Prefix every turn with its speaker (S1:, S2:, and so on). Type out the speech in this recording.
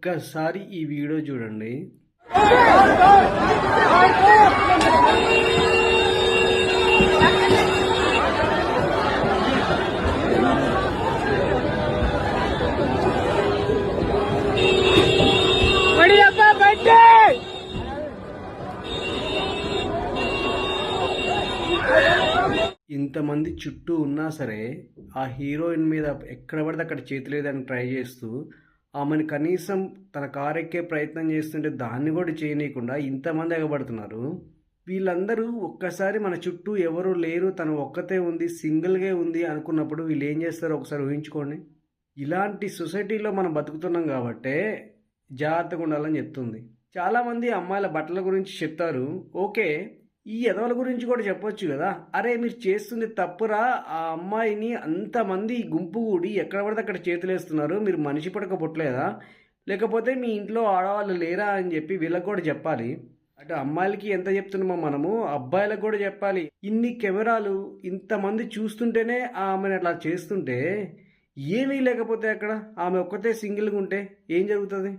S1: ఒక్కసారి ఈ వీడియో చూడండి. ఇంతమంది చుట్టూ ఉన్నా సరే ఆ హీరోయిన్ మీద ఎక్కడ పడితే అక్కడ చేతులేదని ట్రై చేస్తూ ఆమెను కనీసం తన కారు ఎక్కే ప్రయత్నం చేస్తుంటే దాన్ని కూడా చేయనీయకుండా ఇంతమంది ఎగబడుతున్నారు. వీళ్ళందరూ ఒక్కసారి మన చుట్టూ ఎవరు లేరు, తను ఒక్కతే ఉంది, సింగిల్గా ఉంది అనుకున్నప్పుడు వీళ్ళు ఏం చేస్తారో ఒకసారి ఊహించుకోండి. ఇలాంటి సొసైటీలో మనం బతుకుతున్నాం కాబట్టే జాగ్రత్తగా ఉండాలని చెప్తుంది. చాలామంది అమ్మాయిల బట్టల గురించి చెప్తారు, ఓకే, ఈ ఎదవల గురించి కూడా చెప్పొచ్చు కదా. అరే మీరు చేస్తుంది తప్పురా, ఆ అమ్మాయిని అంతమంది గుంపు కూడి ఎక్కడ పడితే అక్కడ చేతులేస్తున్నారు, మీరు మనిషి పడక పుట్టలేదా, లేకపోతే మీ ఇంట్లో ఆడవాళ్ళు లేరా అని చెప్పి వీళ్ళకి కూడా చెప్పాలి. అటు అమ్మాయిలకి ఎంత చెప్తున్నామో మనము అబ్బాయిలకు కూడా చెప్పాలి. ఇన్ని కెమెరాలు ఇంతమంది చూస్తుంటేనే ఆమెను అట్లా చేస్తుంటే ఏమీ లేకపోతే అక్కడ ఆమె ఒక్కతే సింగిల్గా ఉంటే ఏం జరుగుతుంది?